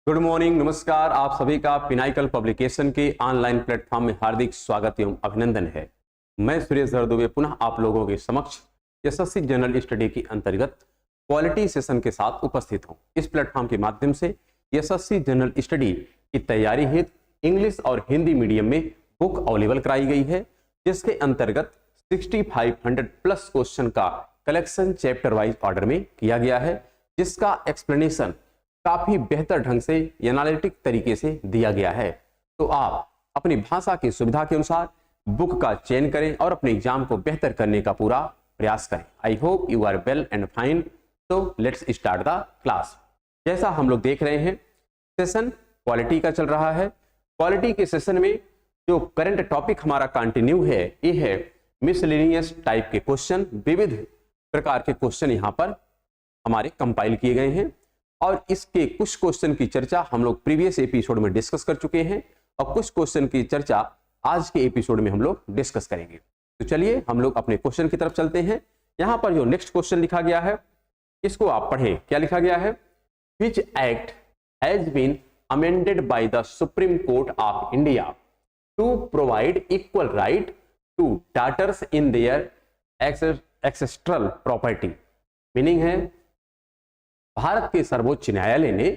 Good morning, नमस्कार। आप सभी का पिनाइकल पब्लिकेशन के ऑनलाइन प्लेटफॉर्म में हार्दिक स्वागत एवं अभिनंदन है। मैं सुरेश दुबे पुनः आप लोगों के समक्ष एसएससी जनरल स्टडी के अंतर्गत क्वालिटी सेशन के साथ उपस्थित हूं। इस प्लेटफॉर्म के माध्यम से एसएससी जनरल स्टडी की तैयारी हेतु इंग्लिश और हिंदी मीडियम में बुक अवेलेबल कराई गई है, जिसके अंतर्गत 6500 प्लस क्वेश्चन का कलेक्शन चैप्टर वाइज ऑर्डर में किया गया है, जिसका एक्सप्लेनेशन काफी बेहतर ढंग से एनालिटिक तरीके से दिया गया है। तो आप अपनी भाषा की सुविधा के अनुसार बुक का चयन करें और अपने एग्जाम को बेहतर करने का पूरा प्रयास करें। I hope you are well and fine. तो लेट्स स्टार्ट द क्लास। जैसा हम लोग देख रहे हैं, सेशन क्वालिटी का चल रहा है। क्वालिटी के सेशन में जो करंट टॉपिक हमारा कंटिन्यू है, ये है मिसलेनियस टाइप के क्वेश्चन। विविध प्रकार के क्वेश्चन यहाँ पर हमारे कंपाइल किए गए हैं और इसके कुछ क्वेश्चन की चर्चा हम लोग प्रीवियस एपिसोड में डिस्कस कर चुके हैं और कुछ क्वेश्चन की चर्चा आज के एपिसोड में हम लोग डिस्कस करेंगे। तो चलिए हम लोग अपने क्वेश्चन की तरफ चलते हैं। यहाँ पर जो नेक्स्ट क्वेश्चन लिखा गया है, इसको आप पढ़ें। क्या लिखा गया है? Which act has been amended by the supreme court of India to provide equal right to daughters in their ancestral property. Meaning है, भारत के सर्वोच्च न्यायालय ने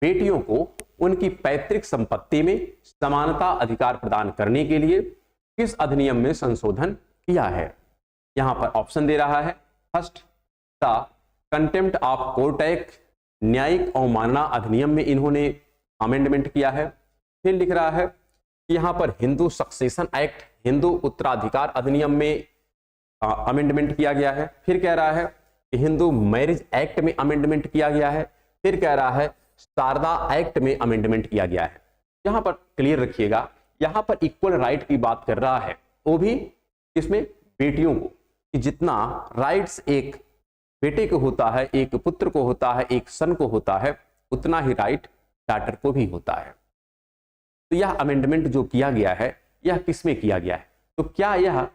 बेटियों को उनकी पैतृक संपत्ति में समानता अधिकार प्रदान करने के लिए किस अधिनियम में संशोधन किया है? यहां पर ऑप्शन दे रहा है। First, the contempt of court act, न्यायिक अवमानना अधिनियम में इन्होंने अमेंडमेंट किया है। फिर लिख रहा है कि यहां पर हिंदू सक्सेशन एक्ट, हिंदू उत्तराधिकार अधिनियम में अमेंडमेंट किया गया है। फिर कह रहा है कि हिंदू मैरिज एक्ट में अमेंडमेंट किया गया है। फिर कह रहा है शारदा एक्ट में अमेंडमेंट किया गया है। यहां पर क्लियर रखिएगा, यहां पर इक्वल राइट की बात कर रहा है, वो भी इसमें बेटियों को, कि जितना राइट्स एक बेटे को होता है, एक पुत्र को होता है, एक सन को होता है, उतना ही राइट डॉटर को भी होता है। तो यह अमेंडमेंट जो किया गया है, यह किसमें किया गया है? तो क्या यह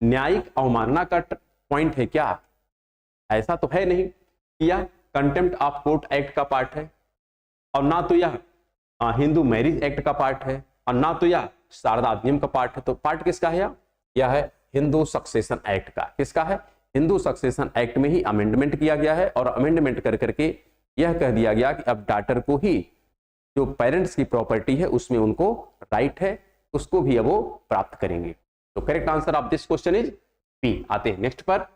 न्यायिक अवमानना का पॉइंट है क्या? ऐसा तो है नहीं कि यह कंटेम्प्ट ऑफ कोर्ट एक्ट का पार्ट है, और ना तो यह हिंदू मैरिज एक्ट का पार्ट है, और ना तो यह शारदा अधिनियम का पार्ट है। तो पार्ट किसका है? यह है हिंदू सक्सेशन एक्ट का। किसका है? हिंदू सक्सेशन एक्ट में ही अमेंडमेंट किया गया है, और अमेंडमेंट कर करके यह कह दिया गया कि अब डॉटर को ही जो पेरेंट्स की प्रॉपर्टी है उसमें उनको राइट है, उसको भी अब वो प्राप्त करेंगे। तो correct answer of this question is B. आते हैं नेक्स्ट पर।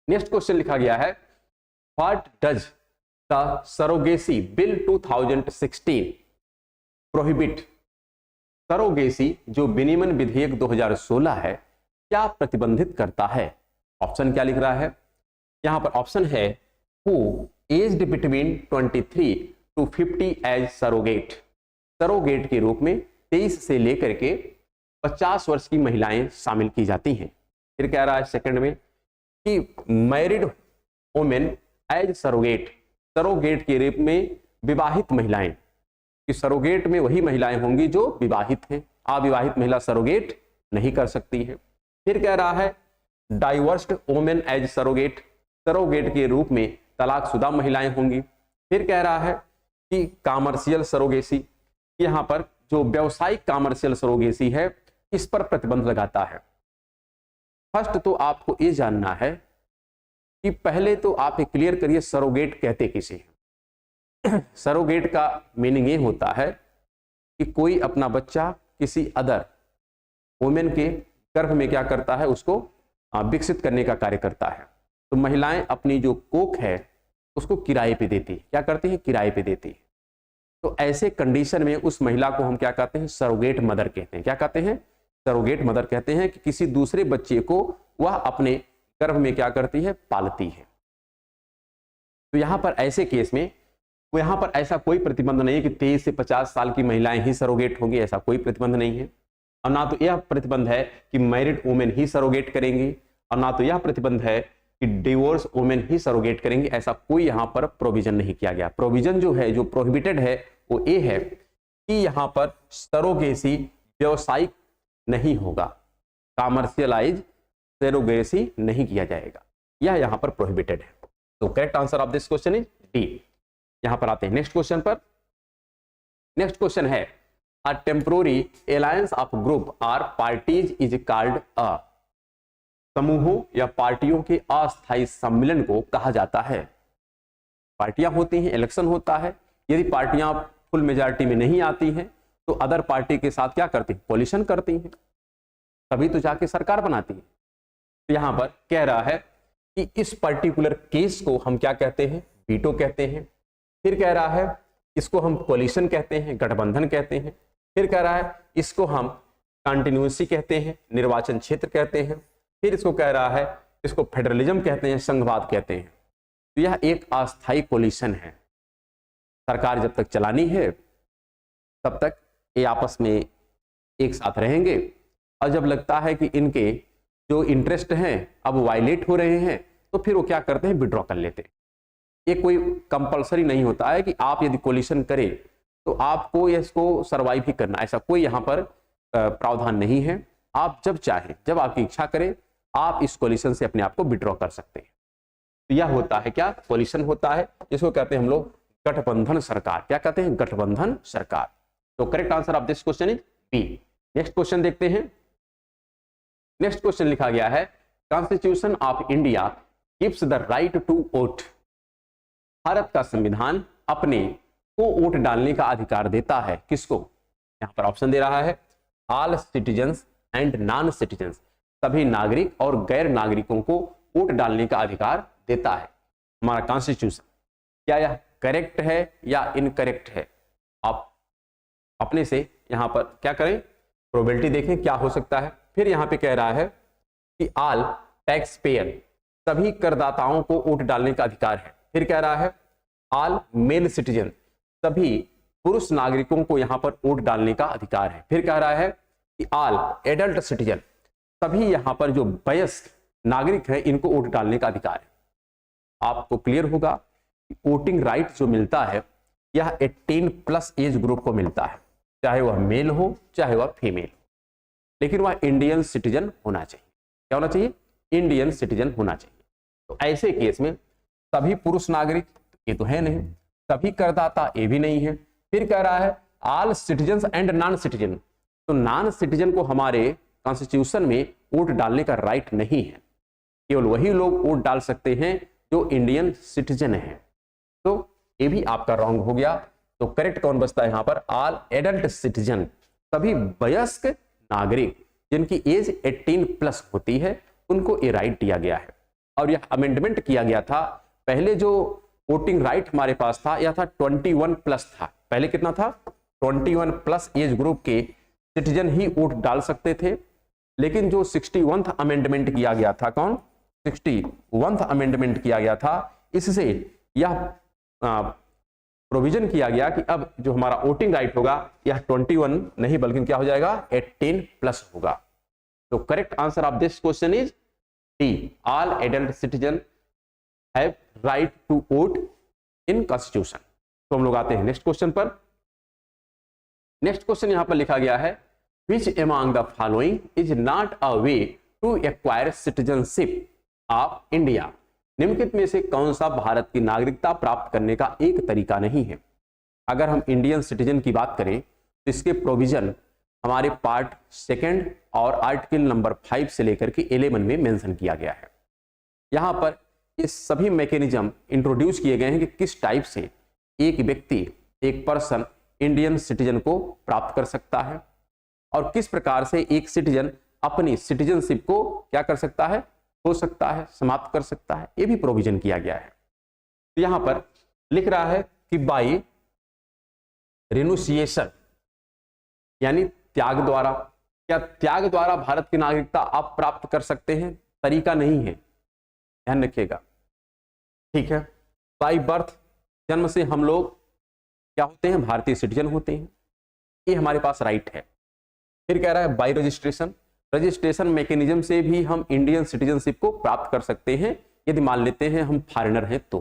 नेक्स्ट क्वेश्चन लिखा गया है, what does the surrogacy bill 2016 prohibit? Surrogacy जो विनियमन विधेयक 2016 है, क्या प्रतिबंधित करता है? ऑप्शन क्या लिख रहा है? यहां पर ऑप्शन है, who aged between 23 to 50 as surrogate. Surrogate के रूप में 23 से लेकर के 50 वर्ष की महिलाएं शामिल की जाती हैं। फिर कह रहा है सेकंड में कि married women as surrogate, surrogate के रूप में विवाहित महिलाएं, कि सरोगेट में वही महिलाएं होंगी जो विवाहित हैं, अविवाहित महिला सरोगेट नहीं कर सकती है। फिर कह रहा है divorced women as surrogate, surrogate के रूप में तलाकशुदा महिलाएं होंगी। फिर कह रहा है कि कॉमर्शियल सरोगेसी, यहाँ पर जो व्यावसायिक कॉमर्शियल सरोगेसी है, इस पर प्रतिबंध लगाता है। फर्स्ट तो आपको ये जानना है कि पहले तो आप क्लियर करिए सरोगेट कहते किसे हैं। सरोगेट का मीनिंग ये होता है कि कोई अपना बच्चा किसी अदर वुमेन के गर्भ में क्या करता है, उसको विकसित करने का कार्य करता है। तो महिलाएं अपनी जो कोख है उसको किराए पे देती है। क्या करती है? किराए पे देती है। तो ऐसे कंडीशन में उस महिला को हम क्या कहते हैं? सरोगेट मदर कहते हैं। क्या कहते हैं? सरोगेट मदर कहते हैं कि किसी दूसरे बच्चे को वह अपने गर्भ में क्या करती है? पालती है। तो यहां पर ऐसे केस में यहां पर ऐसा कोई प्रतिबंध नहीं है कि 23 से 50 साल की महिलाएं ही सरोगेट होंगी, ऐसा कोई प्रतिबंध नहीं है। और ना तो यह प्रतिबंध है कि मैरिड वुमेन ही सरोगेट करेंगी, और ना तो यह प्रतिबंध है कि डिवोर्स वुमेन ही सरोगेट करेंगी। ऐसा कोई यहां पर प्रोविजन नहीं किया गया। प्रोविजन जो है, जो प्रोहिबिटेड है, वो ये है कि यहां पर सरोगेसी व्यावसायिक नहीं होगा, कॉमर्शियलाइज सरोगेसी नहीं किया जाएगा, यह यहां पर प्रोहिबिटेड है। तो correct answer of this question is D. यहां पर आते हैं नेक्स्ट क्वेश्चन पर। नेक्स्ट क्वेश्चन है a temporary alliance of group or parties is called a, समूहों या पार्टियों के अस्थायी सम्मेलन को कहा जाता है। पार्टियां होती हैं, इलेक्शन होता है, यदि पार्टियां फुल मेजॉरिटी में नहीं आती हैं तो अदर पार्टी के साथ क्या करती हैं, कोलिशन करती हैं, तभी तो जाके सरकार बनाती है। तो यहां पर कह रहा है कि इस पर्टिकुलर केस को हम क्या कहते हैं, वीटो कहते हैं। फिर कह रहा है इसको हम कोलिशन कहते हैं, गठबंधन कहते हैं। फिर कह रहा है इसको हम कंटिन्यूएंसी कहते हैं, निर्वाचन क्षेत्र कहते हैं। फिर इसको कह रहा है इसको फेडरलिज्म कहते हैं, संघवाद कहते हैं। तो यह एक अस्थायी कोलिशन है। सरकार जब तक चलानी है तब तक ये आपस में एक साथ रहेंगे, और जब लगता है कि इनके जो इंटरेस्ट हैं अब वायलेट हो रहे हैं तो फिर वो क्या करते हैं, विड्रॉ कर लेते हैं। ये कोई कंपलसरी नहीं होता है कि आप यदि कोलिशन करें तो आपको इसको सर्वाइव ही करना, ऐसा कोई यहाँ पर प्रावधान नहीं है। आप जब चाहें, जब आपकी इच्छा करें, आप इस कोलिशन से अपने आप को विड्रॉ कर सकते हैं। तो यह होता है क्या, कोलिशन होता है, जिसको कहते हैं हम लोग गठबंधन सरकार। क्या कहते हैं, गठबंधन सरकार। तो correct answer of this question is B. Next question देखते हैं। नेक्स्ट क्वेश्चन लिखा गया है constitution of India gives the right to vote. भारत का संविधान अपने को वोट डालने का अधिकार देता है, किसको। यहां पर ऑप्शन दे रहा है all citizens and non citizens, सभी नागरिक और गैर नागरिकों को वोट डालने का अधिकार देता है हमारा कॉन्स्टिट्यूशन। क्या यह करेक्ट है या इनकरेक्ट है, आप अपने से यहां पर क्या करें, प्रोबेबिलिटी देखें क्या हो सकता है। फिर यहां पे कह रहा है कि ऑल टैक्स पेयर, सभी करदाताओं को वोट डालने का अधिकार है। फिर कह रहा है ऑल मेल सिटीजन, सभी पुरुष नागरिकों को यहां पर वोट डालने का अधिकार है। फिर कह रहा है कि ऑल एडल्ट सिटीजन, सभी यहां पर जो वयस्क नागरिक हैं इनको वोट डालने का अधिकार है। आपको क्लियर होगा कि वोटिंग राइट जो मिलता है यह 18+ एज ग्रुप को मिलता है, चाहे वह मेल हो चाहे वह फीमेल, लेकिन वह इंडियन सिटीजन होना चाहिए। क्या होना चाहिए, इंडियन सिटीजन होना चाहिए। तो ऐसे केस में सभी पुरुष नागरिक ये तो है नहीं, सभी करदाता ये भी नहीं है। फिर कह रहा है all citizens and non citizen, तो नॉन सिटीजन को हमारे कॉन्स्टिट्यूशन में वोट डालने का राइट नहीं है, केवल वही लोग वोट डाल सकते हैं जो इंडियन सिटीजन है। तो ये भी आपका रॉन्ग हो गया। तो करेक्ट कौन बचता है यहाँ पर, ऑल एडल्ट सिटीजन, सभी वयस्क नागरिक जिनकी एज 18+ होती है उनको ये राइट दिया गया है। और यह अमेंडमेंट किया गया था, पहले जो वोटिंग राइट हमारे पास था यह था 21+ था। पहले कितना था, 21+ एज ग्रुप के सिटीजन ही वोट डाल सकते थे। लेकिन जो 61th अमेंडमेंट किया गया था, कौन, 61th अमेंडमेंट किया गया था, इससे यह प्रोविजन किया गया कि अब जो हमारा वोटिंग राइट होगा यह 21 नहीं बल्कि क्या हो जाएगा, 18+ होगा। तो correct answer of this question is D, all adult citizen have right to vote in constitution. तो हम लोग आते हैं नेक्स्ट क्वेश्चन पर। नेक्स्ट क्वेश्चन यहां पर लिखा गया है which among the following is not a way to acquire citizenship of India. निम्नलिखित में से कौन सा भारत की नागरिकता प्राप्त करने का एक तरीका नहीं है। अगर हम इंडियन सिटीजन की बात करें तो इसके प्रोविजन हमारे पार्ट 2 और आर्टिकल नंबर 5 से लेकर के 11 में मेंशन किया गया है। यहाँ पर ये सभी मैकेनिज्म इंट्रोड्यूस किए गए हैं कि किस टाइप से एक व्यक्ति, एक पर्सन इंडियन सिटीजन को प्राप्त कर सकता है और किस प्रकार से एक सिटीजन अपनी सिटीजनशिप को क्या कर सकता है, हो सकता है, समाप्त कर सकता है। ये भी प्रोविजन किया गया है। तो यहां पर लिख रहा है कि बाई रिनुसिएशन, यानी त्याग द्वारा। क्या त्याग द्वारा भारत की नागरिकता आप प्राप्त कर सकते हैं, तरीका नहीं है, ध्यान रखिएगा, ठीक है। बाई बर्थ, जन्म से हम लोग क्या होते हैं, भारतीय सिटीजन होते हैं, ये हमारे पास राइट है। फिर कह रहा है बाई रजिस्ट्रेशन, रजिस्ट्रेशन मैकेनिज्म से भी हम इंडियन सिटीजनशिप को प्राप्त कर सकते हैं। यदि मान लेते हैं हम फॉरेनर हैं, तो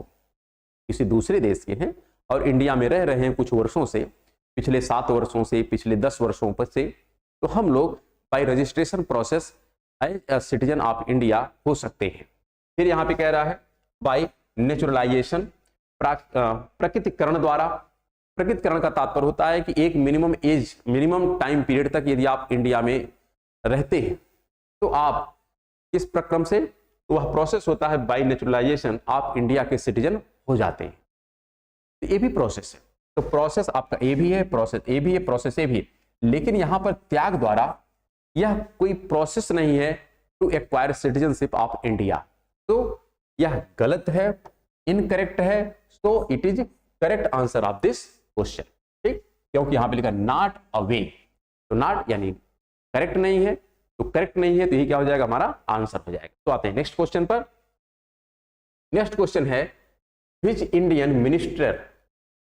किसी दूसरे देश के हैं और इंडिया में रह रहे हैं कुछ वर्षों से, पिछले 7 वर्षों से, पिछले 10 वर्षों पर से, तो हम लोग by registration process as a citizen of India हो सकते हैं। फिर यहाँ पे कह रहा है बाय नेचुरलाइजेशन, प्रकृतिकरण द्वारा, प्रकृतिकरण का तात्पर्य होता है कि एक मिनिमम टाइम पीरियड तक यदि आप इंडिया में रहते हैं तो आप किस प्रक्रम से, तो वह प्रोसेस होता है बाय नेचुरलाइजेशन, आप इंडिया के सिटीजन हो जाते हैं। तो ये भी प्रोसेस है, तो प्रोसेस आपका ए भी है, प्रोसेस ए भी है, प्रोसेस ए भी है, लेकिन यहां पर त्याग द्वारा यह कोई प्रोसेस नहीं है to acquire citizenship of India, तो यह गलत है, इनकरेक्ट है, so it is correct answer of this question. ठीक, क्योंकि यहां पे लिखा नॉट अ वे, तो नॉट यानी करेक्ट नहीं है, तो करेक्ट नहीं है तो ये क्या हो जाएगा, हमारा आंसर हो जाएगा। तो आते हैं नेक्स्ट क्वेश्चन पर। नेक्स्ट क्वेश्चन है which Indian minister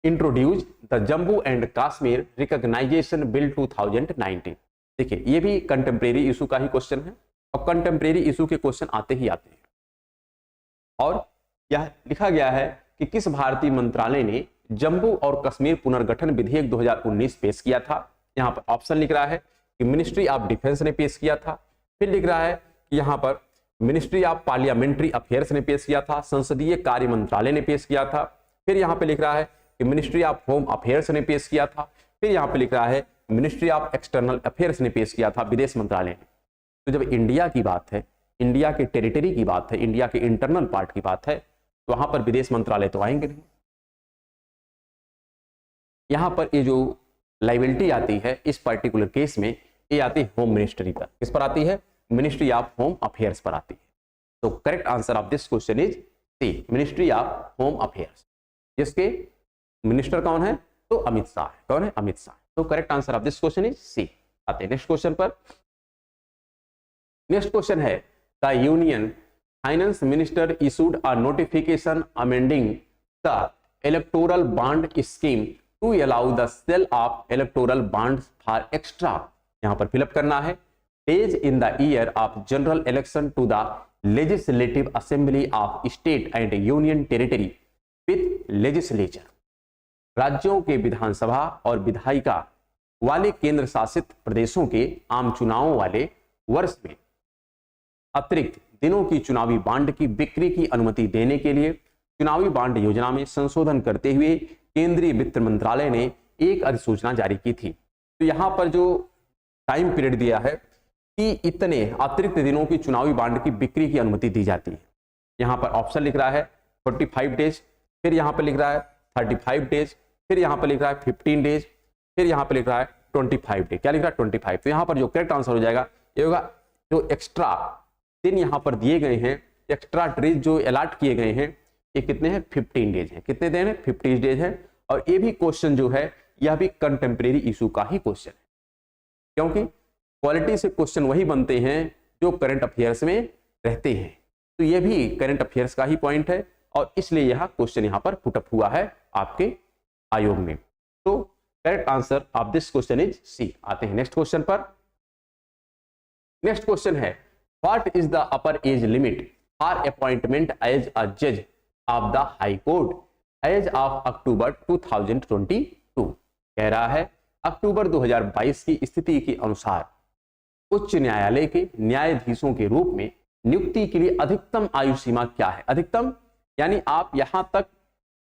introduce the Jammu and Kashmir reorganisation bill 2019। देखिए ये भी कंटेम्प्रेरी इशू का ही क्वेश्चन है, और कंटेम्प्रेरी इशू के क्वेश्चन आते ही आते हैं। और यह लिखा गया है कि किस भारतीय मंत्रालय ने जम्मू और कश्मीर पुनर्गठन विधेयक 2019 पेश किया था। यहाँ पर ऑप्शन लिख रहा है कि मिनिस्ट्री ऑफ डिफेंस ने पेश किया था, फिर लिख रहा है कि यहाँ पर मिनिस्ट्री ऑफ पार्लियामेंट्री अफेयर्स ने पेश किया था, संसदीय कार्य मंत्रालय ने पेश किया था, फिर यहाँ पे लिख रहा है कि मिनिस्ट्री ऑफ होम अफेयर्स ने पेश किया था, फिर यहाँ पे लिख रहा है मिनिस्ट्री ऑफ एक्सटर्नल अफेयर्स ने पेश किया था, विदेश मंत्रालय ने। तो जब इंडिया की बात है, इंडिया के टेरिटरी की बात है, इंडिया के इंटरनल पार्ट की बात है, तो वहां पर विदेश मंत्रालय तो आएंगे नहीं। यहां पर ये जो लाइबिलिटी आती है इस पर्टिकुलर केस में, ये आती है होम मिनिस्ट्री पर। किस पर आती है, मिनिस्ट्री ऑफ होम अफेयर्स पर आती है। तो correct answer of this question is C, ministry of home affairs, जिसके मिनिस्टर कौन है, तो अमित शाह है। कौन है, अमित शाह। तो correct answer of this question is C. आते हैं नेक्स्ट क्वेश्चन पर। नेक्स्ट क्वेश्चन है the union finance minister issued a notification amending the electoral bond scheme to allow the sale of electoral bonds for extra, यहां पर fill up करना है, days in the year of general election to the legislative assembly of state and union territory with legislature. राज्यों के विधानसभा और विधायिका वाले केंद्र शासित प्रदेशों के आम चुनावों वाले वर्ष में अतिरिक्त दिनों की चुनावी बांड की बिक्री की अनुमति देने के लिए चुनावी बांड योजना में संशोधन करते हुए केंद्रीय वित्त मंत्रालय ने एक अधिसूचना जारी की थी। तो यहां पर जो टाइम पीरियड दिया है कि इतने अतिरिक्त दिनों की चुनावी बांड की बिक्री की अनुमति दी जाती है। यहां पर ऑप्शन लिख रहा है 45 डेज, फिर यहां पर लिख रहा है 35 डेज, फिर यहां पर लिख रहा है 15 डेज, फिर यहां पर लिख रहा है 25 डेज। क्या लिख रहा है, 25। तो यहां पर जो करेक्ट आंसर हो जाएगा ये होगा, जो एक्स्ट्रा दिन यहां पर दिए गए हैं, एक्स्ट्रा डेज जो अलॉट किए गए हैं, ये कितने हैं, 15 डेज हैं। कितने दिन है, 50 डेज है। और ये भी क्वेश्चन जो है यह भी कंटेम्प्रेरी इशू का ही क्वेश्चन है, क्योंकि क्वालिटी से क्वेश्चन वही बनते हैं जो करंट अफेयर्स में रहते हैं। तो ये भी करंट अफेयर्स का ही पॉइंट है, और इसलिए यह क्वेश्चन यहां पर पुटअप हुआ है आपके आयोग में। तो correct answer of this question is C. आते हैं नेक्स्ट क्वेश्चन पर। नेक्स्ट क्वेश्चन है what is the upper age limit for appointment as a जज of the high court as of October 2022। कह रहा है अक्टूबर 2022 की स्थिति के अनुसार उच्च न्यायालय के न्यायाधीशों के रूप में नियुक्ति के लिए अधिकतम आयु सीमा क्या है। अधिकतम यानी आप यहां तक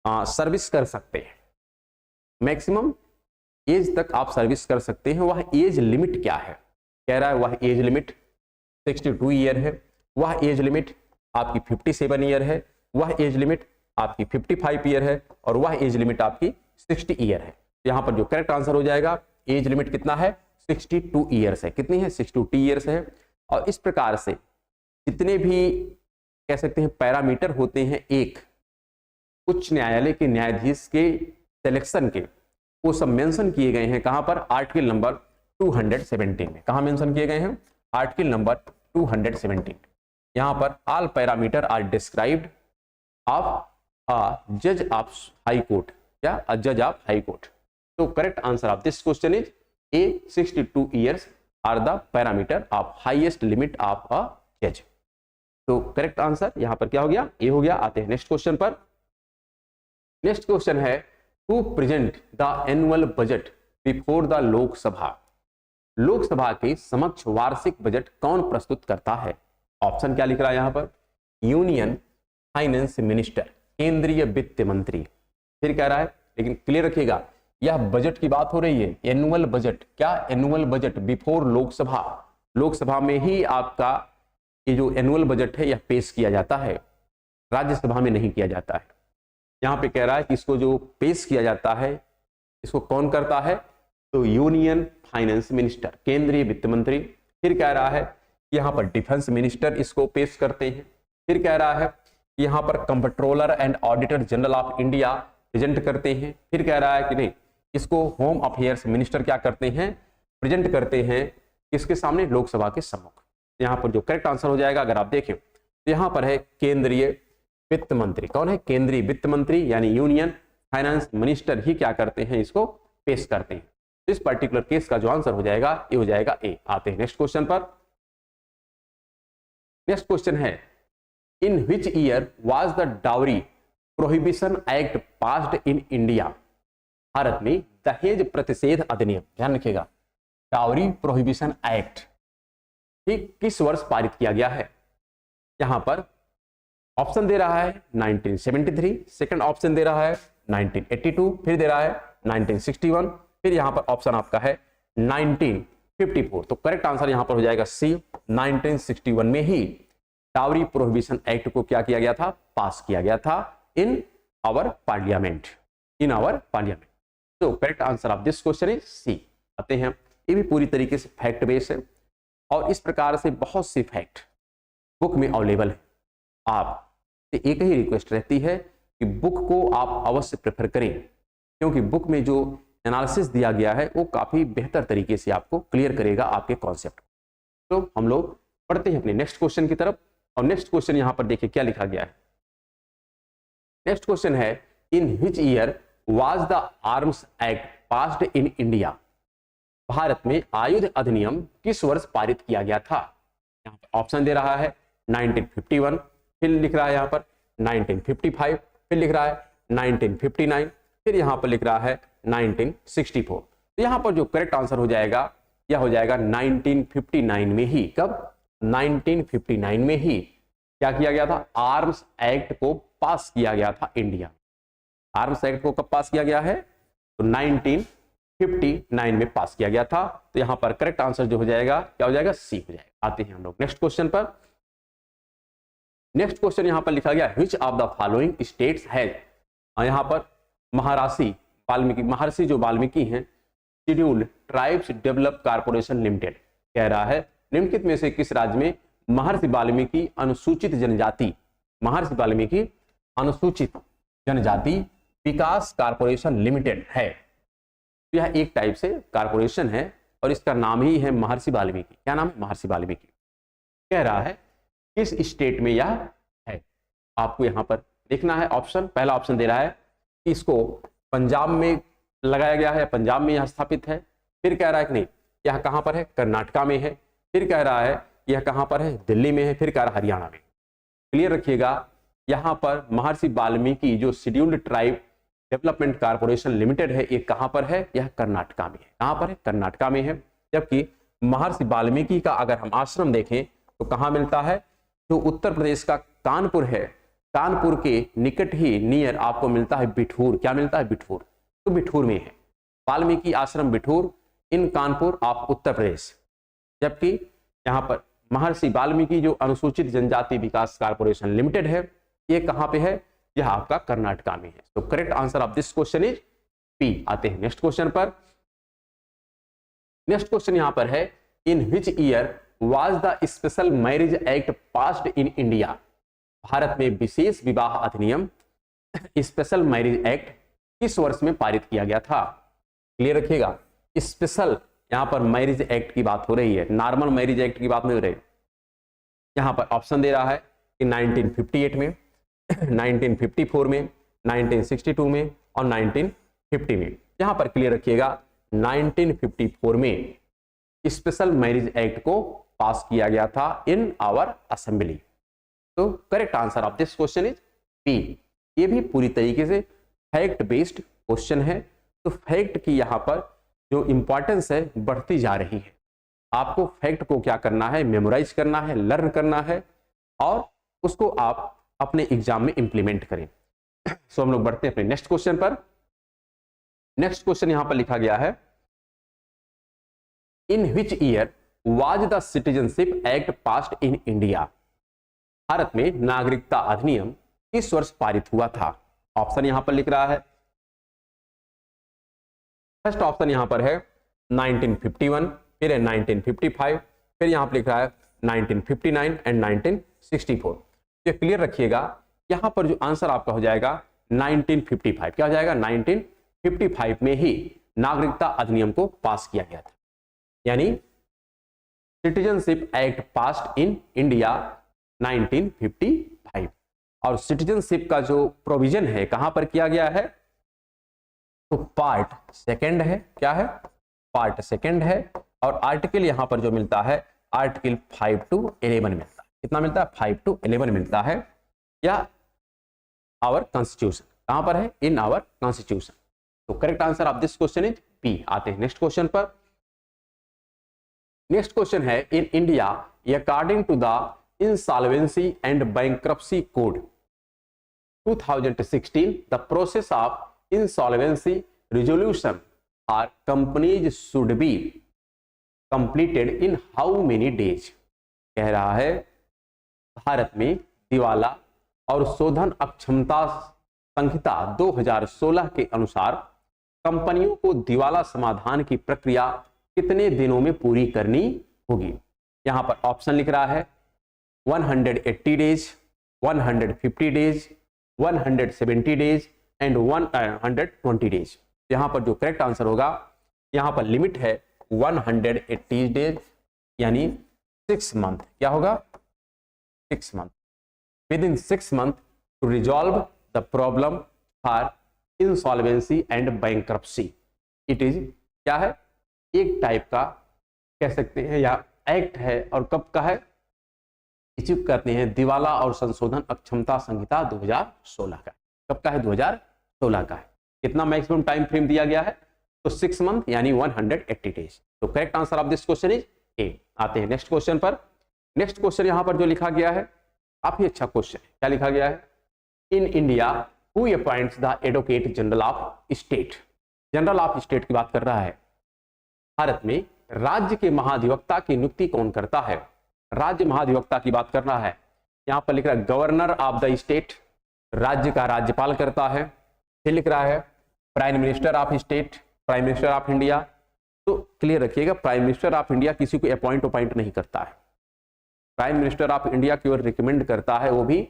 सर्विस कर सकते हैं, मैक्सिमम एज तक आप सर्विस कर सकते हैं, वह एज लिमिट क्या है। कह रहा है वह एज लिमिट 62 ईयर है, वह एज लिमिट आपकी 57 ईयर है, वह एज लिमिट आपकी 55 ईयर है, और वह एज लिमिट आपकी 60 ईयर है। यहां पर जो करेक्ट आंसर हो जाएगा, एज लिमिट कितना है, 62 ईयर्स है। कितनी है, 62 ईयर्स है। और इस प्रकार से जितने भी कह सकते हैं पैरामीटर होते हैं एक उच्च न्यायालय के न्यायाधीश के सिलेक्शन के, वो सब मेंशन किए गए हैं कहां पर, आर्टिकल नंबर 217 में। कहां मेंशन किए गए हैं, आर्टिकल नंबर 217। यहां पर all parameter are described of a जज ऑफ हाई कोर्ट, या अ जज ऑफ हाई कोर्ट। तो correct answer of this question is A, 62 years are the parameter of highest limit of a जज। तो correct answer यहां पर क्या हो गया, ए हो गया। आते हैं नेक्स्ट क्वेश्चन पर। नेक्स्ट क्वेश्चन है who present the annual budget before the Lok Sabha. Lok Sabha के समक्ष वार्षिक बजट कौन प्रस्तुत करता है। ऑप्शन क्या लिख रहा है यहां पर, यूनियन फाइनेंस मिनिस्टर, केंद्रीय वित्त मंत्री, फिर कह रहा है, लेकिन क्लियर रखिएगा यह बजट की बात हो रही है, एनुअल बजट। क्या annual budget before Lok Sabha, Lok Sabha में ही आपका ये जो एनुअल बजट है यह पेश किया जाता है, राज्यसभा में नहीं किया जाता है। यहाँ पे कह रहा है कि इसको जो पेश किया जाता है इसको कौन करता है, तो यूनियन फाइनेंस मिनिस्टर, केंद्रीय वित्त मंत्री। फिर कह रहा है कि यहाँ पर डिफेंस मिनिस्टर इसको पेश करते हैं। फिर कह रहा है कि यहाँ पर controller and auditor general of India present करते हैं। फिर कह रहा है कि नहीं, इसको होम अफेयर्स मिनिस्टर क्या करते हैं, प्रेजेंट करते हैं इसके सामने, लोकसभा के सम्मुख। यहाँ पर जो करेक्ट आंसर हो जाएगा अगर आप देखें तो यहाँ पर है केंद्रीय वित्त मंत्री। कौन है, केंद्रीय वित्त मंत्री, यानी यूनियन फाइनेंस मिनिस्टर ही क्या करते हैं, इसको पेश करते हैं। तो इस पर्टिकुलर केस का जो आंसर हो जाएगा ये हो जाएगा ए। आते हैं नेक्स्ट क्वेश्चन पर। नेक्स्ट क्वेश्चन है, in which year was the dowry prohibition act passed in India. Bharat में दहेज प्रतिषेध अधिनियम, ध्यान रखिएगा, डाउरी प्रोहिबिशन एक्ट ठीक किस वर्ष पारित किया गया है। यहां पर ऑप्शन दे रहा है 1973, सेकंड ऑप्शन दे रहा है 1982, फिर दे रहा है 1961, फिर यहां पर ऑप्शन आपका है 1954। तो करेक्ट आंसर यहां पर हो जाएगा सी, 1961 में ही डाउरी प्रोहिबिशन एक्ट को क्या किया गया था, पास किया गया था in our parliament, in our parliament. तो correct answer of this question is C. आते हैं, ये भी पूरी तरीके से फैक्ट बेस है और इस प्रकार से बहुत से फैक्ट बुक में अवेलेबल है। आप एक ही रिक्वेस्ट रहती है कि बुक को आप अवश्य प्रेफर करें, क्योंकि बुक में जो एनालिसिस दिया गया है वो काफी बेहतर तरीके से आपको क्लियर करेगा आपके कॉन्सेप्ट। तो हम लोग पढ़ते हैं अपने नेक्स्ट क्वेश्चन की तरफ। और नेक्स्ट क्वेश्चन यहां पर देखिए क्या लिखा गया है। नेक्स्ट क्वेश्चन है, in which year was the arms act passed in India. Bharat में आयुध अधिनियम किस वर्ष पारित किया गया था। यहाँ पर ऑप्शन दे रहा है 1951, फिर लिख रहा है यहाँ पर 1955, फिर लिख रहा है 1959, फिर यहाँ पर लिख रहा है 1964। तो यहाँ पर जो करेक्ट आंसर हो जाएगा यह हो जाएगा 1959 में ही। कब, 1959 में ही क्या किया गया था, आर्म्स एक्ट को पास किया गया था इंडिया। आर्म्स एक्ट को कब पास किया गया है, तो 1959 में पास किया गया था। तो यहां पर करेक्ट आंसर जो हो जाएगा क्या हो जाएगा, सी हो जाएगा। आते हैं हम लोग नेक्स्ट क्वेश्चन पर। नेक्स्ट क्वेश्चन यहां पर लिखा गया, which of the following states has, यहां पर महर्षि जो वाल्मीकि हैं scheduled tribes develop corporation limited कह रहा है, निम्नलिखित में से किस राज्य में महर्षि वाल्मीकि अनुसूचित जनजाति, महर्षि वाल्मीकि अनुसूचित जनजाति विकास कारपोरेशन लिमिटेड है। यह एक टाइप से कारपोरेशन है और इसका नाम ही है महर्षि वाल्मीकि। क्या नाम है, महर्षि वाल्मीकि। कह रहा है किस स्टेट में यह है, आपको यहां पर देखना है ऑप्शन। पहला ऑप्शन दे रहा है कि इसको पंजाब में लगाया गया है, पंजाब में यह स्थापित है। फिर कह रहा है कि नहीं, यह कहां पर है, कर्नाटका में है। फिर कह रहा है यह कहां पर है, दिल्ली में है। फिर कह रहा है हरियाणा में। क्लियर रखिएगा, यहां पर महर्षि वाल्मीकि जो scheduled tribe development corporation limited है, ये कहां पर है, यह कर्नाटका में है। कहां पर है, कर्नाटका में है। जबकि महर्षि वाल्मीकि का अगर हम आश्रम देखें तो कहां मिलता है, जो उत्तर प्रदेश का कानपुर है, कानपुर के निकट ही नियर आपको मिलता है बिठूर। क्या मिलता है, बिठूर। तो बिठूर में है वाल्मीकि आश्रम, बिठूर इन कानपुर आप उत्तर प्रदेश। जबकि यहाँ पर महर्षि वाल्मीकि जो अनुसूचित जनजाति विकास कारपोरेशन लिमिटेड है, ये कहाँ पे है, यह आपका कर्नाटका में है। तो correct answer of this question is P. आते हैं नेक्स्ट क्वेश्चन पर। नेक्स्ट क्वेश्चन यहां पर है, in which year was the special marriage act passed in India. Bharat में विशेष विवाह अधिनियम स्पेशल मैरिज एक्ट किस वर्ष में पारित किया गया था। क्लियर रखिएगा, स्पेशल यहां पर मैरिज एक्ट की बात हो रही है, नॉर्मल मैरिज एक्ट की बात नहीं हो रही। यहां पर ऑप्शन दे रहा है कि 1958 में, 1954 में, 1962 में और 1950 में। यहां पर क्लियर रखिएगा 1954 में स्पेशल मैरिज एक्ट को पास किया गया था इन आवर असेंबली। तो correct answer of this question is B. ये भी पूरी तरीके से फैक्ट बेस्ड क्वेश्चन है। तो फैक्ट की यहाँ पर जो इंपॉर्टेंस है बढ़ती जा रही है। आपको फैक्ट को क्या करना है, मेमोराइज करना है, लर्न करना है और उसको आप अपने एग्जाम में इंप्लीमेंट करें। सो हम लोग बढ़ते हैं अपने नेक्स्ट क्वेश्चन पर। नेक्स्ट क्वेश्चन यहां पर लिखा गया है, in which year was the citizenship act passed in India? Bharat में नागरिकता अधिनियम किस वर्ष पारित हुआ था? ऑप्शन यहां पर लिख रहा है, फर्स्ट ऑप्शन यहां पर है 1951, फिर है 1955, फिर यहां पर लिख रहा है 1959 एंड 1964। ये क्लियर रखिएगा, यहां पर जो आंसर आपका हो जाएगा 1955। क्या हो जाएगा? 1955 में ही नागरिकता अधिनियम को पास किया गया था, यानी citizenship act passed in India 1955। और सिटीजनशिप का जो प्रोविजन है कहां पर किया गया है? तो पार्ट सेकंड है। क्या है? पार्ट सेकंड है। और आर्टिकल यहां पर जो मिलता है आर्टिकल 5 to 11 मिलता है। कितना मिलता है? 5 to 11 मिलता है, या आवर कॉन्स्टिट्यूशन। कहां पर है? In our constitution. तो correct answer of this question is B. आते हैं नेक्स्ट क्वेश्चन पर। नेक्स्ट क्वेश्चन है, in India according to the insolvency and bankruptcy code 2016 the process of insolvency resolution are companies should be completed in how many days? कह रहा है भारत में दिवाला और शोधन अक्षमता संहिता 2016 के अनुसार कंपनियों को दिवाला समाधान की प्रक्रिया कितने दिनों में पूरी करनी होगी? यहां पर ऑप्शन लिख रहा है 180 days, 150 days, 170 days and 120 days. यहां पर जो करेक्ट आंसर होगा, यहां पर लिमिट है 180 डेज, यानी 6 मंथ। क्या होगा? 6 month. Within 6 month to resolve the problem for insolvency and bankruptcy. It is क्या है? एक टाइप का कह सकते हैं, या एक्ट है। और कब का है? इसे कहते हैं दिवाला और संशोधन अक्षमता संहिता 2016 का। कब का है? 2016 का है। कितना मैक्सिमम टाइम फ्रेम दिया गया है? तो 6 मंथ, यानी 180 डेज। तो correct answer of this question is ए। आते हैं नेक्स्ट क्वेश्चन पर। नेक्स्ट क्वेश्चन यहां पर जो लिखा गया है काफी अच्छा क्वेश्चन है। क्या लिखा गया है? In India who appoints the advocate general of state? General of state की बात कर रहा है। भारत में राज्य के महाधिवक्ता की नियुक्ति कौन करता है? राज्य महाधिवक्ता की बात कर रहा है। यहां पर लिख रहा है गवर्नर ऑफ द स्टेट, राज्य का राज्यपाल करता है। फिर लिख रहा है prime minister of state, prime minister of India. तो क्लियर रखिएगा, प्राइम मिनिस्टर ऑफ इंडिया किसी को अपॉइंट नहीं करता है। प्राइम मिनिस्टर ऑफ इंडिया केवल रिकमेंड करता है, वो भी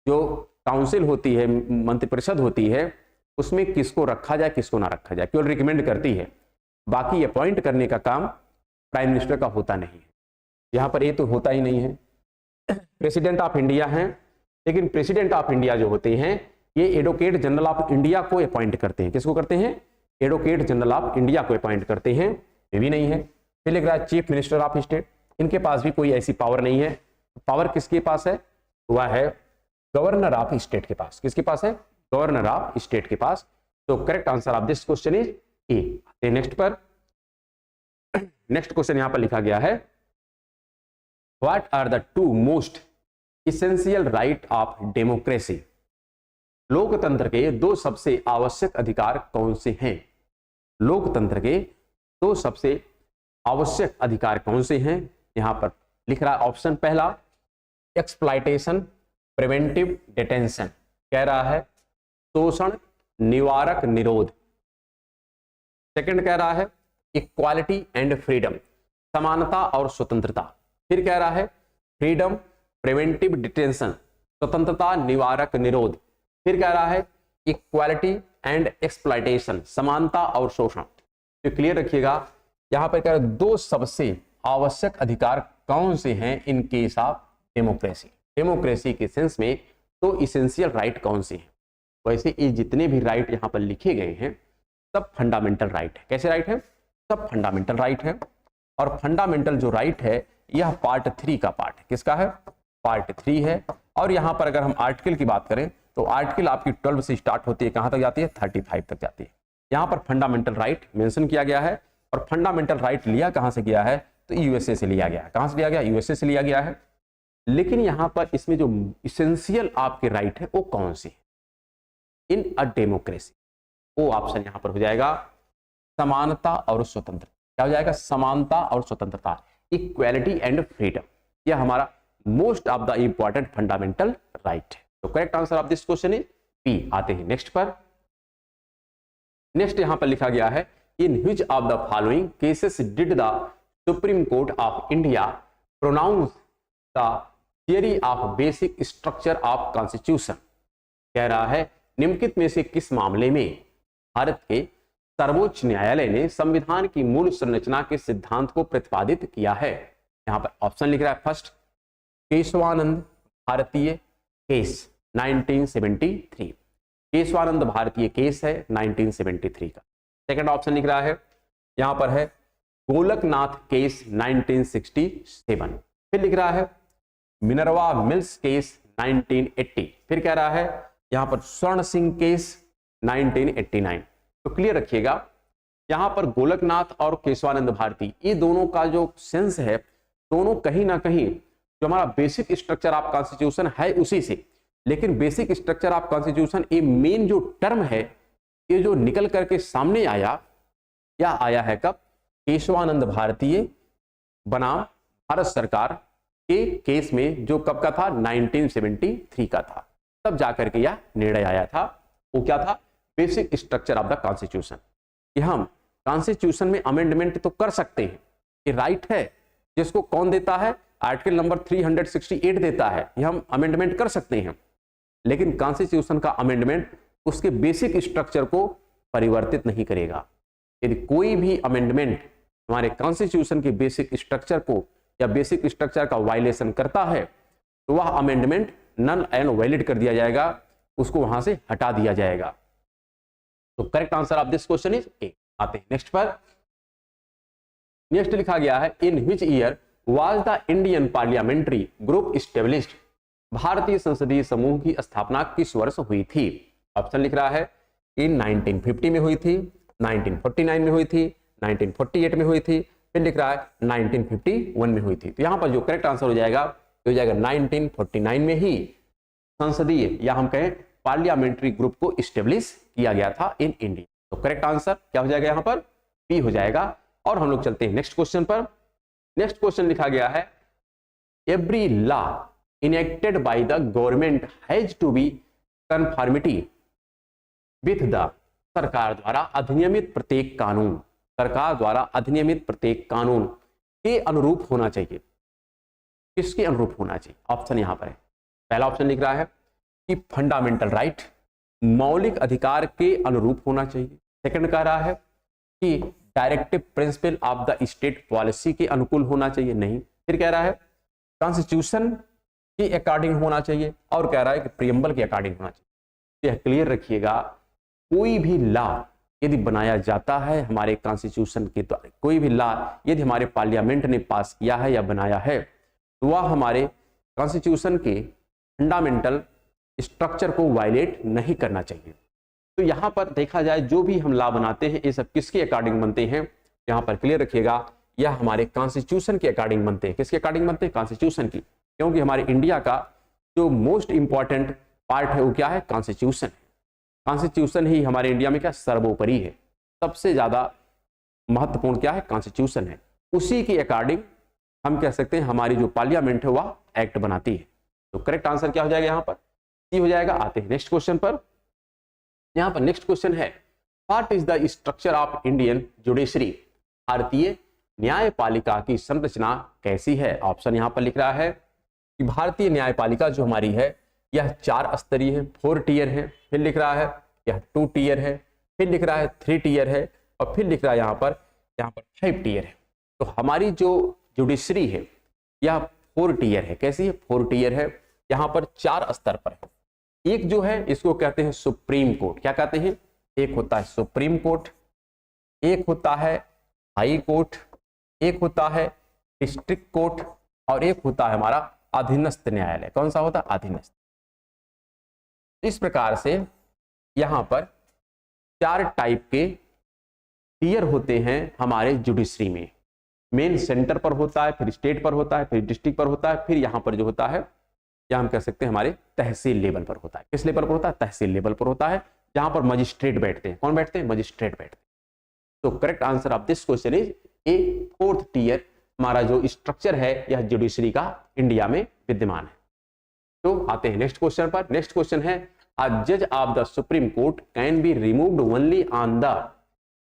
जो काउंसिल होती है, मंत्रिपरिषद होती है, उसमें किसको रखा जाए किसको ना रखा जाए, केवल रिकमेंड करती है। बाकी अपॉइंट करने का काम प्राइम मिनिस्टर का होता नहीं है। यहाँ पर ये तो होता ही नहीं है। प्रेसिडेंट ऑफ इंडिया हैं, लेकिन प्रेसिडेंट ऑफ इंडिया जो होते हैं ये एडवोकेट जनरल ऑफ इंडिया को अपॉइंट करते हैं। किसको करते हैं? एडवोकेट जनरल ऑफ इंडिया को अपॉइंट करते हैं। ये भी नहीं है। फिर लिख रहा है चीफ मिनिस्टर ऑफ स्टेट, इनके पास भी कोई ऐसी पावर नहीं है। पावर किसके पास है? वह है गवर्नर ऑफ स्टेट के पास। किसके पास है? गवर्नर ऑफ स्टेट के पास। तो correct answer of this question is A. Next पर, नेक्स्ट क्वेश्चन यहां पर लिखा गया है, what are the 2 most essential right of democracy? लोकतंत्र के 2 सबसे आवश्यक अधिकार कौन से हैं? लोकतंत्र के 2 सबसे आवश्यक अधिकार कौन से हैं? यहां पर लिख रहा है ऑप्शन पहला एक्सप्लॉयटेशन प्रिवेंटिव डिटेंशन, कह रहा है शोषण निवारक निरोध। सेकंड कह रहा है इक्वालिटी एंड फ्रीडम, समानता और स्वतंत्रता। फिर कह रहा है फ्रीडम प्रिवेंटिव डिटेंशन, स्वतंत्रता निवारक निरोध। फिर कह रहा है इक्वालिटी एंड एक्सप्लॉयटेशन, समानता और शोषण। तो क्लियर रखिएगा, यहां पर कह रहा है 2 सबसे आवश्यक अधिकार कौन से हैं in case of democracy? Democracy के सेंस में 2 इसेंशियल राइट कौन से हैं? वैसे ये जितने भी राइट यहां पर लिखे गए हैं सब फंडामेंटल राइट है। कैसे राइट है? सब फंडामेंटल राइट है। और फंडामेंटल जो राइट है यह पार्ट 3 का पार्ट है। किसका है? पार्ट 3 है। और यहां पर अगर हम आर्टिकल की बात करें तो आर्टिकल आपकी 12 से स्टार्ट होती है, कहां तक जाती है? 35 तक जाती है। यहां पर फंडामेंटल राइट मेंशन किया गया है। और फंडामेंटल राइट लिया कहां से गया है? तो यूएसए से लिया गया है। कहां से लिया गया? यूएसए से लिया गया है। लेकिन यहां पर इसमें जो इसेंशियल आपके राइट है वो कौन से? इन अ डेमोक्रेसी। वो ऑप्शन यहां पर हो जाएगा समानता और स्वतंत्रता। क्या हो जाएगा? समानता और स्वतंत्रता, इक्वालिटी एंड फ्रीडम। यह हमारा most of the important fundamental right है। तो correct answer of this question is B. आते हैं नेक्स्ट पर। नेक्स्ट यहां पर लिखा गया है in which of the following cases did the supreme court of India pronounce the theory of basic structure of constitution. कह रहा है निम्नलिखित में से किस मामले में भारत के सर्वोच्च न्यायालय ने संविधान की मूल संरचना के सिद्धांत को प्रतिपादित किया है। यहां पर ऑप्शन लिख रहा है फर्स्ट केशवानंद भारतीय केस 1973। केशवानंद भारतीय केस है 1973 का। सेकंड ऑप्शन लिख रहा है यहां पर है गोलकनाथ केस 1967। फिर लिख रहा है मिनरवा मिल्स केस 1980। फिर कह रहा है यहां पर स्वर्ण सिंह केस 1989। तो क्लियर रखिएगा यहां पर गोलकनाथ और केशवानंद भारती ये दोनों का जो सेंस है, दोनों कहीं ना कहीं जो हमारा बेसिक स्ट्रक्चर ऑफ कॉन्स्टिट्यूशन है उसी से, लेकिन बेसिक स्ट्रक्चर ऑफ कॉन्स्टिट्यूशन ये मेन जो टर्म है ये जो निकल करके सामने आया या आया है कब? केशवानंद भारतीय बनाम भारत सरकार के केस में, जो कब का था? 1973 का था। तब जाकर के यह निर्णय आया था। वो क्या था? Basic structure of the constitution. कि हम कॉन्स्टिट्यूशन में अमेंडमेंट तो कर सकते हैं, ये राइट है जिसको कौन देता है? आर्टिकल नंबर 368 देता है, ये हम अमेंडमेंट कर सकते हैं। लेकिन कॉन्स्टिट्यूशन का अमेंडमेंट उसके बेसिक स्ट्रक्चर को परिवर्तित नहीं करेगा। यदि कोई भी अमेंडमेंट हमारे कॉन्स्टिट्यूशन के बेसिक स्ट्रक्चर को या बेसिक स्ट्रक्चर का वायलेशन करता है तो वह अमेंडमेंट नल एंड वैलिड कर दिया जाएगा, उसको वहां से हटा दिया जाएगा। तो correct answer of this question is ए। आते हैं नेक्स्ट पर। नेक्स्ट लिखा गया है in which year was the Indian parliamentary group established. भारतीय संसदीय समूह की स्थापना किस वर्ष हुई थी? ऑप्शन लिख रहा है इन 1950 में हुई थी, 1949 में हुई थी, 1948 में हुई थी, फिर लिख रहा है 1951 में हुई थी। तो यहां पर जो करेक्ट आंसर हो जाएगा तो हो जाएगा 1949 में ही संसदीय या हम कहें पार्लियामेंट्री ग्रुप को इस्टेब्लिश किया गया था इन इंडिया। तो करेक्ट आंसर क्या हो जाएगा? यहां पर बी हो जाएगा। और हम लोग चलते हैं नेक्स्ट क्वेश्चन पर। नेक्स्ट क्वेश्चन लिखा गया है every law enacted by the government has to be conformity with the. सरकार द्वारा अधिनियमित प्रत्येक कानून, सरकार द्वारा अधिनियमित प्रत्येक कानून के अनुरूप होना चाहिए। किसके अनुरूप होना चाहिए? ऑप्शन यहां पर है। पहला ऑप्शन लिख रहा है कि फंडामेंटल राइट, मौलिक अधिकार के अनुरूप होना चाहिए। सेकंड कह रहा है कि directive principle of the state policy के अनुकूल होना चाहिए, नहीं। फिर कह रहा है कॉन्स्टिट्यूशन के अकॉर्डिंग होना चाहिए, और कह रहा है कि प्रियम्बल के अकॉर्डिंग होना चाहिए। यह क्लियर रखिएगा, कोई भी लॉ यदि बनाया जाता है हमारे कॉन्स्टिट्यूशन के द्वारा, कोई भी लॉ यदि हमारे पार्लियामेंट ने पास किया है या बनाया है तो वह हमारे कॉन्स्टिट्यूशन के फंडामेंटल स्ट्रक्चर को वायलेट नहीं करना चाहिए। तो यहां पर देखा जाए जो भी हम लॉ बनाते हैं ये सब किसके अकॉर्डिंग बनते हैं? यहां पर क्लियर रखिएगा, यह हमारे कॉन्स्टिट्यूशन के अकॉर्डिंग बनते हैं। किसके अकॉर्डिंग बनते हैं? कॉन्स्टिट्यूशन की। क्योंकि हमारे इंडिया का जो मोस्ट इंपॉर्टेंट पार्ट है वो क्या है? कॉन्स्टिट्यूशन। कॉन्स्टिट्यूशन ही हमारे इंडिया में क्या सर्वोपरि है, सबसे ज्यादा महत्वपूर्ण क्या है? कॉन्स्टिट्यूशन है। उसी के अकॉर्डिंग हम कह सकते हैं हमारी जो पार्लियामेंट है वह एक्ट बनाती है। तो करेक्ट आंसर क्या हो जाएगा? यहाँ पर सी हो जाएगा। आते हैं नेक्स्ट क्वेश्चन पर। यहाँ पर नेक्स्ट क्वेश्चन है what is the structure of Indian judiciary. भारतीय न्यायपालिका की संरचना कैसी है? ऑप्शन यहाँ पर लिख रहा है कि भारतीय न्यायपालिका जो हमारी है यह 4 स्तरीय है, 4 टियर है। फिर लिख रहा है यह 2 टियर है, फिर लिख रहा है 3 टियर है, और फिर लिख रहा है यहाँ पर 5 टियर है। तो हमारी जो जुडिशरी है यह 4 टियर है। कैसी है? 4 टियर है। यहाँ पर 4 स्तर पर है। एक जो है इसको कहते हैं सुप्रीम कोर्ट। क्या कहते हैं? एक होता है सुप्रीम कोर्ट, एक होता है हाई कोर्ट, एक होता है डिस्ट्रिक्ट कोर्ट, और एक होता है हमारा अधीनस्थ न्यायालय। कौन सा होता है? अधीनस्थ। इस प्रकार से यहां पर 4 टाइप के टियर होते हैं हमारे जुडिशरी में। मेन सेंटर पर होता है, फिर स्टेट पर होता है, फिर डिस्ट्रिक्ट पर होता है, फिर यहाँ पर जो होता है या हम कह सकते हैं हमारे तहसील लेवल पर होता है। किस लेवल पर होता है? तहसील लेवल पर होता है। जहां पर मजिस्ट्रेट बैठते हैं। कौन बैठते हैं? मजिस्ट्रेट बैठते हैं। तो correct answer of this question is A 4th tier. हमारा जो स्ट्रक्चर है यह जुडिशरी का इंडिया में विद्यमान है। तो आते हैं नेक्स्ट क्वेश्चन पर। नेक्स्ट क्वेश्चन है अ जज of the supreme court can be removed only on the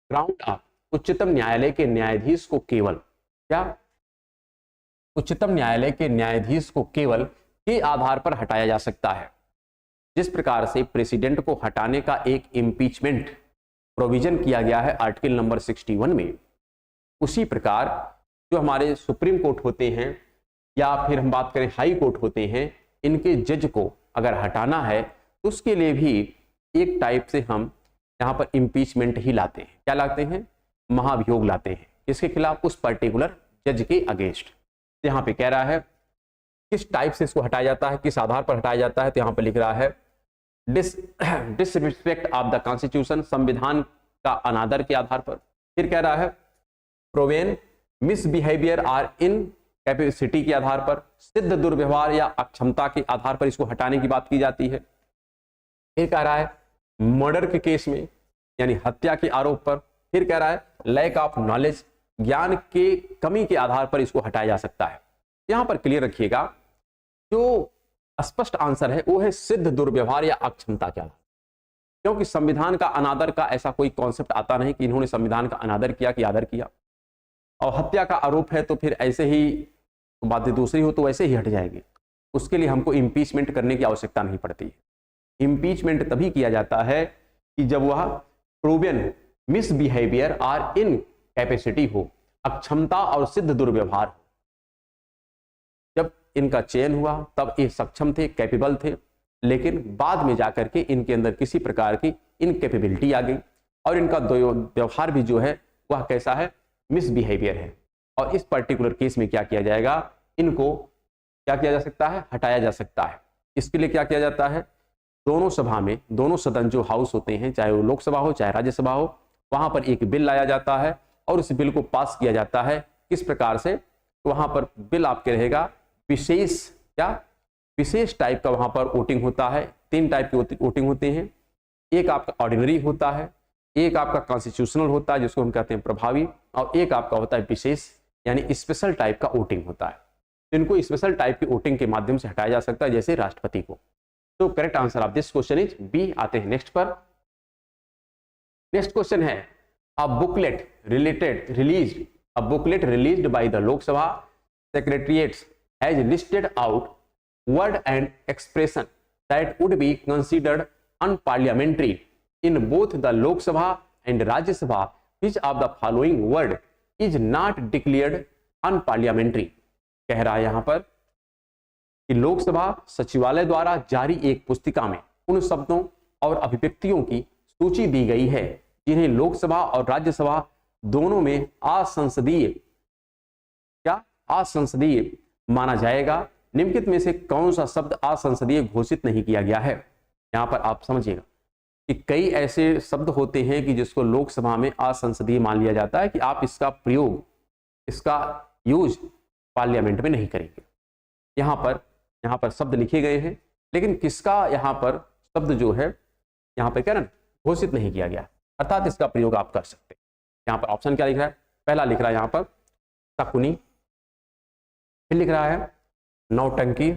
ground of. उच्चतम न्यायालय के न्यायाधीश को केवल क्या? उच्चतम न्यायालय के न्यायाधीश को केवल के आधार पर हटाया जा सकता है। जिस प्रकार से प्रेसिडेंट को हटाने का एक इम्पीचमेंट प्रोविजन किया गया है आर्टिकल नंबर 61 में, उसी प्रकार जो हमारे सुप्रीम कोर्ट होते हैं या फिर हम बात करें हाई कोर्ट होते हैं, इनके जज को अगर हटाना है तो उसके लिए भी एक टाइप से हम यहाँ पर इम्पीचमेंट ही लाते हैं। क्या लाते हैं? महाभियोग लाते हैं। इसके खिलाफ उस पर्टिकुलर जज के अगेंस्ट। यहाँ पे कह रहा है किस टाइप से इसको हटाया जाता है, किस आधार पर हटाया जाता है। तो यहाँ पे लिख रहा है डिसरिस्पेक्ट ऑफ द कॉन्स्टिट्यूशन, संविधान का अनादर के आधार पर। फिर कह रहा है proven misbehaviour or incapacity के आधार पर, सिद्ध दुर्व्यवहार या अक्षमता के आधार पर इसको हटाने की बात की जाती है। फिर कह रहा है मर्डर के केस में यानी हत्या के आरोप पर। फिर कह रहा है लैक ऑफ नॉलेज, ज्ञान के कमी के आधार पर इसको हटाया जा सकता है। यहां पर क्लियर रखिएगा, जो स्पष्ट आंसर है वो है सिद्ध दुर्व्यवहार या अक्षमता के आधार, क्योंकि संविधान का अनादर का ऐसा कोई कॉन्सेप्ट आता नहीं कि इन्होंने संविधान का अनादर किया कि आदर किया। और हत्या का आरोप है तो फिर ऐसे ही बातें दूसरी हो तो वैसे ही हट जाएगी। उसके लिए हमको इम्पीचमेंट करने की आवश्यकता नहीं पड़ती है। इम्पीचमेंट तभी किया जाता है कि जब वह proven misbehaviour or incapacity हो, अक्षमता और सिद्ध दुर्व्यवहार हो। जब इनका चयन हुआ तब ये सक्षम थे, कैपेबल थे, लेकिन बाद में जाकर के इनके अंदर किसी प्रकार की इनकेपेबिलिटी आ गई और इनका व्यवहार भी जो है वह कैसा है? मिसबिहेवियर है। और इस पर्टिकुलर केस में क्या किया जाएगा? इनको क्या किया जा सकता है? हटाया जा सकता है। इसके लिए क्या किया जाता है? दोनों सभा में, दोनों सदन जो हाउस होते हैं, चाहे वो लोकसभा हो चाहे राज्यसभा हो, वहां पर एक बिल लाया जाता है और उस बिल को पास किया जाता है। किस प्रकार से? तो वहां पर बिल आपके रहेगा विशेष, क्या विशेष टाइप का वहां पर वोटिंग होता है। 3 टाइप की वोटिंग होते हैं। एक आपका ऑर्डिनरी होता है, एक आपका कॉन्स्टिट्यूशनल होता है जिसको हम कहते हैं प्रभावी, और एक आपका होता है विशेष यानी स्पेशल टाइप का वोटिंग होता है। इनको स्पेशल टाइप की वोटिंग के माध्यम से हटाया जा सकता है, जैसे राष्ट्रपति को। तो correct answer of this question is B. आते हैं नेक्स्ट पर। नेक्स्ट क्वेश्चन है a booklet released by the Lok Sabha secretariats has listed out word and expression that would be considered unparliamentary in both the Lok Sabha and Rajya Sabha. Which of the following word is not declared unparliamentary? कह रहा है यहां पर कि लोकसभा सचिवालय द्वारा जारी एक पुस्तिका में उन शब्दों और अभिव्यक्तियों की सूची दी गई है जिन्हें लोकसभा और राज्यसभा दोनों में असंसदीय माना जाएगा। निम्नलिखित में से कौन सा शब्द असंसदीय घोषित नहीं किया गया है? यहां पर आप समझिएगा कि कई ऐसे शब्द होते हैं कि जिसको लोकसभा में असंसदीय मान लिया जाता है कि आप इसका प्रयोग, इसका यूज पार्लियामेंट में नहीं करेंगे। यहां पर शब्द लिखे गए हैं, लेकिन किसका यहां पर शब्द जो है यहां पर क्या ना घोषित नहीं किया गया, अर्थात इसका प्रयोग आप कर सकते हैं। यहां पर ऑप्शन क्या लिख रहा है? पहला लिख रहा है यहां पर शकुनी, फिर लिख रहा है नौटंकी,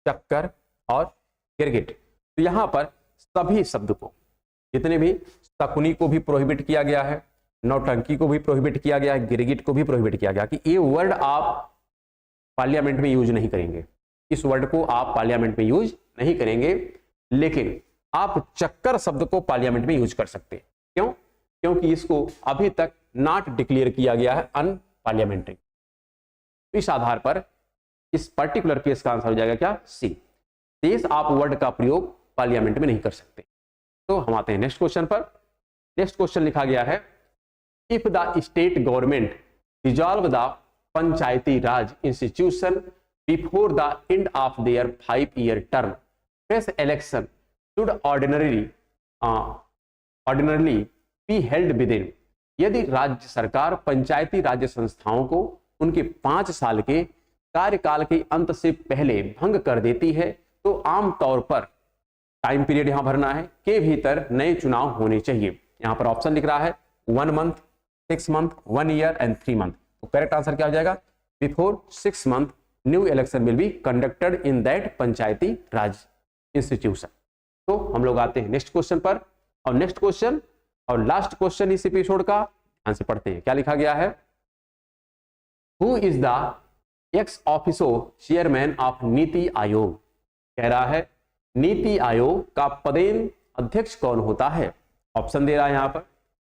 चक्कर और गिरगिट। तो यहां पर सभी शब्द को, जितने भी, शकुनी को भी प्रोहिबिट किया गया है, नौटंकी को भी प्रोहिबिट किया गया है, गिरगिट को भी प्रोहिबिट किया गया कि ये वर्ड आप पार्लियामेंट में यूज नहीं करेंगे। इस वर्ड को आप पार्लियामेंट में यूज नहीं करेंगे, लेकिन आप चक्कर शब्द को पार्लियामेंट में यूज कर सकते हैं। क्यों? क्योंकि इसको अभी तक नॉट डिक्लेयर किया गया है अनपार्लियामेंट्री। इस आधार पर इस पर्टिकुलर केस का आंसर हो जाएगा क्या? सी। शेष आप वर्ड का प्रयोग पार्लियामेंट में नहीं कर सकते। तो हम आते हैं नेक्स्ट क्वेश्चन पर। नेक्स्ट क्वेश्चन लिखा गया है if the state government dissolve the Panchayati Raj institution before the end of their 5-year term, fresh election should ordinarily be held within. यदि राज्य सरकार पंचायती राज्य संस्थाओं को उनके 5 साल के कार्यकाल के अंत से पहले भंग कर देती है तो आमतौर पर टाइम पीरियड यहां भरना है, के भीतर नए चुनाव होने चाहिए। यहां पर ऑप्शन लिख रहा है 1 month, 6 month, 1 year and 3 month. तो करेक्ट आंसर क्या हो जाएगा? Before 6 month new election will be conducted in that Panchayati Raj institution. तो हम लोग आते हैं नेक्स्ट क्वेश्चन पर, और नेक्स्ट क्वेश्चन और लास्ट क्वेश्चन इस एपिसोड का, ध्यान से पढ़ते हैं क्या लिखा गया है। Who is the x officio chairman of NITI Aayog? कह रहा है नीति आयोग का पदेन अध्यक्ष कौन होता है? ऑप्शन दे रहा है यहां पर,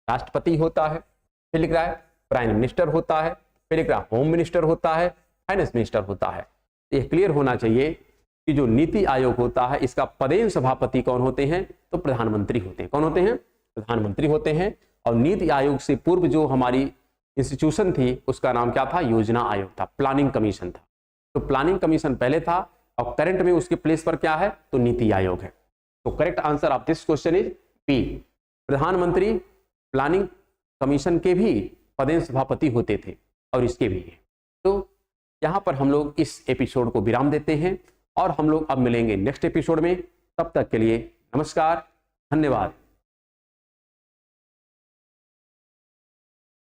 राष्ट्रपति होता है, फिर लिख रहा है प्राइम मिनिस्टर होता है, फिर लिख रहा है होम मिनिस्टर होता है, फाइनेंस मिनिस्टर होता है। यह क्लियर होना चाहिए कि जो नीति आयोग होता है इसका पदेन सभापति कौन होते हैं? तो प्रधानमंत्री होते हैं। कौन होते हैं? प्रधानमंत्री होते हैं। और नीति आयोग से पूर्व जो हमारी इंस्टीट्यूशन थी उसका नाम क्या था? योजना आयोग था, प्लानिंग कमीशन था। तो प्लानिंग कमीशन पहले था और करंट में उसके प्लेस पर क्या है? तो नीति आयोग है। तो correct answer of this question is B. प्रधानमंत्री प्लानिंग कमीशन के भी पदेन सभापति होते थे और इसके भी है। तो यहाँ पर हम लोग इस एपिसोड को विराम देते हैं और हम लोग अब मिलेंगे नेक्स्ट एपिसोड में। तब तक के लिए नमस्कार, धन्यवाद।